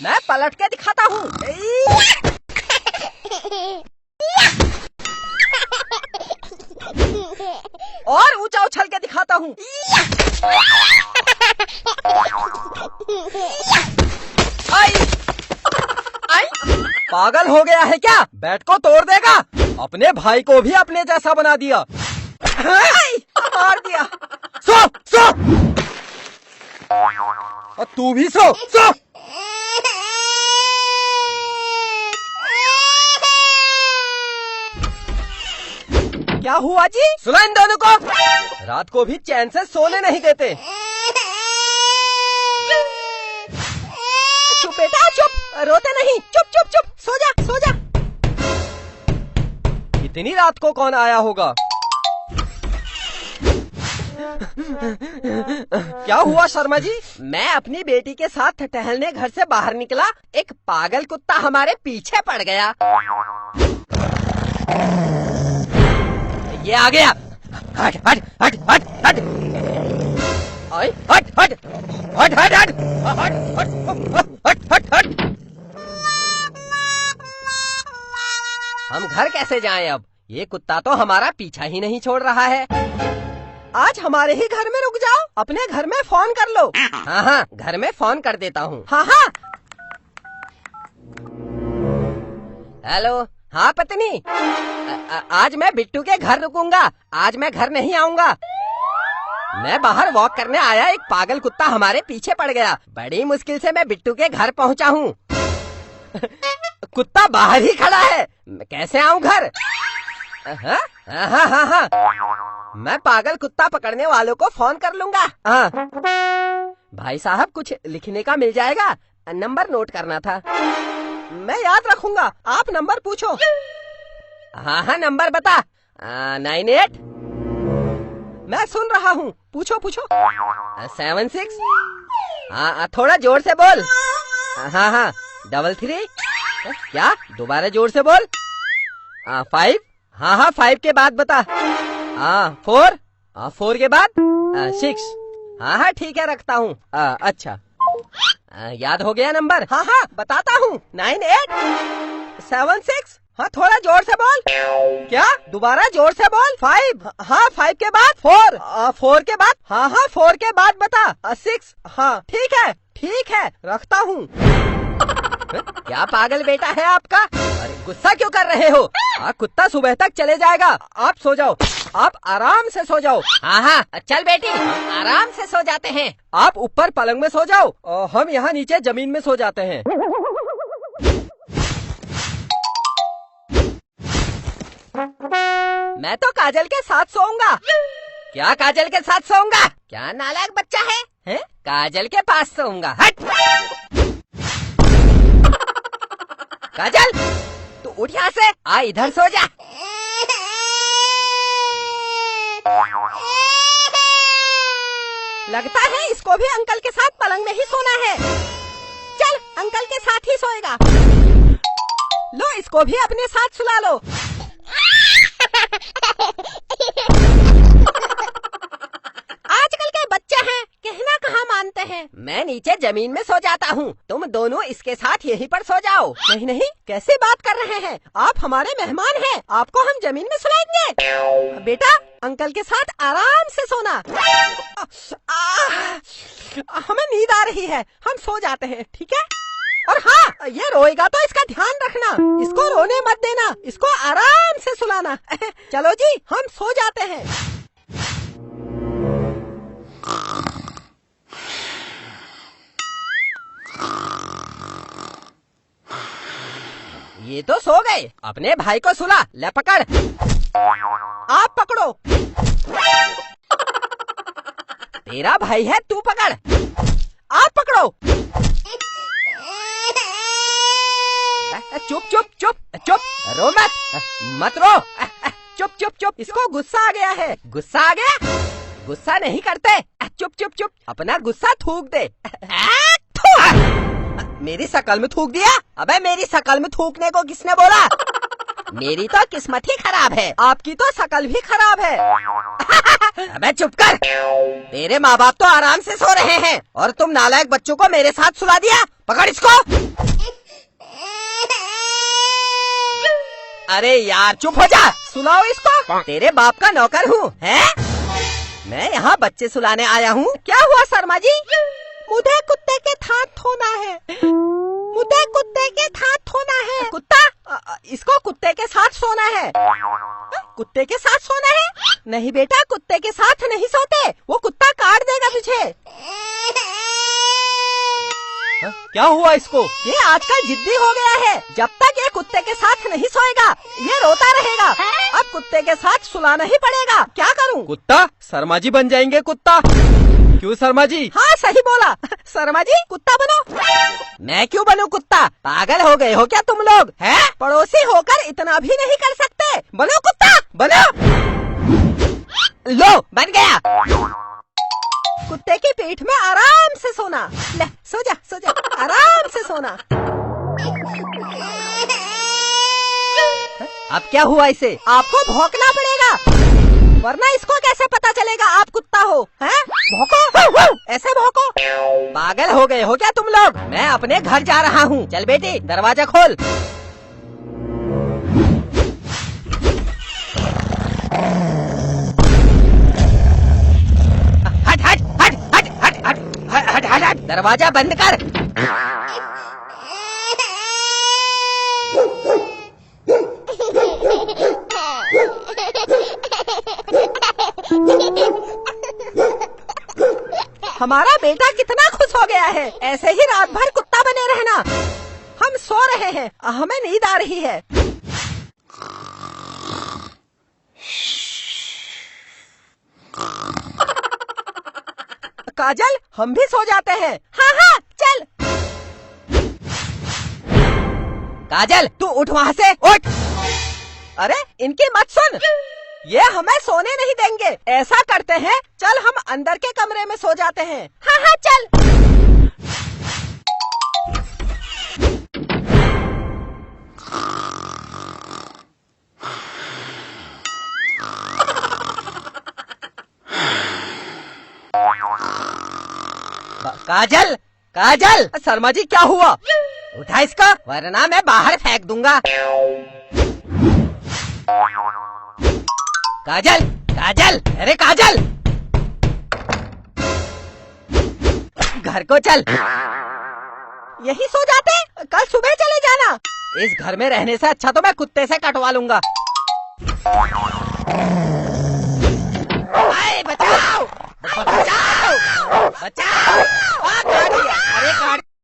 मैं पलट के दिखाता हूँ। और ऊंचा उछल के दिखाता हूँ। पागल हो गया है क्या? बैट को तोड़ देगा। अपने भाई को भी अपने जैसा बना दिया। मार दिया। सो सो, और तू भी सो सो। क्या हुआ जी? सुना इन दोनों को? रात को भी चैन से सोने नहीं देते। चुप बेटा चुप, रोते नहीं, चुप चुप चुप, सो जा सो जा। इतनी रात को कौन आया होगा? क्या हुआ शर्मा जी? मैं अपनी बेटी के साथ टहलने घर से बाहर निकला, एक पागल कुत्ता हमारे पीछे पड़ गया। ये आ गया। हट हट हट हट हट हट हट हट हट हट हट हट हट हट। हम घर कैसे जाएं अब? ये कुत्ता तो हमारा पीछा ही नहीं छोड़ रहा है। आज हमारे ही घर में रुक जाओ, अपने घर में फोन कर लो। हाँ हाँ, घर में फोन कर देता हूँ। हाँ हाँ। हेलो, हाँ पत्नी, आज मैं बिट्टू के घर रुकूंगा, आज मैं घर नहीं आऊंगा। मैं बाहर वॉक करने आया, एक पागल कुत्ता हमारे पीछे पड़ गया। बड़ी मुश्किल से मैं बिट्टू के घर पहुंचा हूँ। कुत्ता बाहर ही खड़ा है, कैसे आऊं घर? हाँ हाँ हाँ हाँ, मैं पागल कुत्ता पकड़ने वालों को फोन कर लूंगा। हाँ भाई साहब, कुछ लिखने का मिल जाएगा? नंबर नोट करना था। मैं याद रखूंगा, आप नंबर पूछो। हाँ हाँ, नंबर बता। 98। मैं सुन रहा हूँ, पूछो पूछो। 76। हाँ थोड़ा जोर से बोल। हाँ हाँ, 33। क्या? दोबारा जोर से बोल। 5। हाँ हाँ, 5 के बाद बता। 4। 4 के बाद 6। हाँ हाँ ठीक है, रखता हूँ। अच्छा, याद हो गया नंबर? हाँ हाँ बताता हूँ। 9876। हाँ थोड़ा जोर से बोल। क्या? दोबारा जोर से बोल। 5। हाँ 5 के बाद 4। 4 के बाद? हाँ हाँ 4 के बाद बता। 6। हाँ ठीक है, रखता हूँ। क्या पागल बेटा है आपका? अरे गुस्सा क्यों कर रहे हो? कुत्ता सुबह तक चले जाएगा, आप सो जाओ, आप आराम से सो जाओ। हाँ हाँ चल बेटी, हम आराम से सो जाते हैं। आप ऊपर पलंग में सो जाओ और हम यहाँ नीचे जमीन में सो जाते हैं। मैं तो काजल के साथ सोऊंगा। क्या काजल के साथ सोऊंगा? क्या नालायक बच्चा है? काजल के पास सोऊंगा। हट काजल, तू उठ यहाँ से, आ इधर सो जा। लगता है इसको भी अंकल के साथ पलंग में ही सोना है। चल, अंकल के साथ ही सोएगा। लो, इसको भी अपने साथ सुला लो। आजकल के बच्चे हैं, कहना कहाँ मानते हैं। मैं नीचे जमीन में सो जाता हूँ, तुम दोनों इसके साथ यहीं पर सो जाओ। नहीं नहीं, कैसे बात कर रहे हैं आप? हमारे मेहमान हैं, आपको हम जमीन में सुलाएंगे। बेटा, अंकल के साथ आराम से सोना। हमें नींद आ रही है, हम सो जाते हैं, ठीक है? और हाँ, ये रोएगा तो इसका ध्यान रखना, इसको रोने मत देना, इसको आराम से सुलाना। चलो जी, हम सो जाते हैं। ये तो सो गए, अपने भाई को सुला। ले पकड़, आप पकड़ो। तेरा भाई है, तू पकड़। आप पकड़ो। चुप चुप चुप चुप, रो मत, मत रो। चुप चुप चुप, इसको गुस्सा आ गया है। गुस्सा आ गया? गुस्सा नहीं करते। चुप चुप चुप, अपना गुस्सा थूक दे। मेरी शकल में थूक दिया? अबे मेरी शकल में थूकने को किसने बोला? मेरी तो किस्मत ही खराब है, आपकी तो शकल भी खराब है। अबे चुप कर, तेरे माँ बाप तो आराम से सो रहे हैं और तुम नालायक बच्चों को मेरे साथ सुला दिया। पकड़ इसको। अरे यार चुप हो जा, सुलाओ इसको। तेरे बाप का नौकर हूँ, हैं? मैं यहाँ बच्चे सुलाने आया हूँ। क्या हुआ शर्मा जी? मुझे कुत्ते के थान धोना है। मुझे कुत्ते के थान धोना है। कुत्ता? इसको कुत्ते के साथ सोना है। कुत्ते के साथ सोना है? नहीं बेटा, कुत्ते के साथ नहीं सोते, वो कुत्ता काट देगा तुझे। क्या हुआ इसको? ये आजकल जिद्दी हो गया है। जब तक ये कुत्ते के साथ नहीं सोएगा ये रोता रहेगा। अब कुत्ते के साथ सुलाना ही पड़ेगा। क्या करूं? कुत्ता? शर्मा जी बन जाएंगे कुत्ता। क्यों शर्मा जी? हाँ सही बोला, शर्मा जी कुत्ता बनो। मैं क्यों बनूं कुत्ता? पागल हो गए हो क्या तुम लोग? हैं? पड़ोसी होकर इतना भी नहीं कर सकते? बनो कुत्ता, बनो। लो बन गया। कुत्ते की पीठ में आराम से सोना। ले सो जा, सो जा, आराम से सोना। अब क्या हुआ इसे? आपको भौंकना पड़ेगा, वरना इसको कैसे पता चलेगा आप कुत्ता हो? हैं? भौंको, ऐसे भौंको। पागल हो गए हो क्या तुम लोग? मैं अपने घर जा रहा हूँ। चल बेटी दरवाजा खोल। हट, दरवाजा बंद कर। हमारा बेटा कितना खुश हो गया है। ऐसे ही रात भर कुत्ता बने रहना। हम सो रहे हैं, हमें नींद आ रही है। काजल हम भी सो जाते हैं। हाँ हाँ चल। काजल तू उठ वहाँ से, उठ। अरे इनकी मत सुन, ये हमें सोने नहीं देंगे। ऐसा करते हैं, चल हम अंदर के कमरे में सो जाते हैं। हाँ हाँ चल। काजल, काजल। शर्मा जी क्या हुआ? उठा इसका, वरना मैं बाहर फेंक दूंगा। काजल, काजल, अरे काजल, घर को चल। यही सो जाते, कल सुबह चले जाना। इस घर में रहने से अच्छा तो मैं कुत्ते से कटवा लूंगा। बचाओ, बचाओ, बचाओ। काट दिया, अरे काट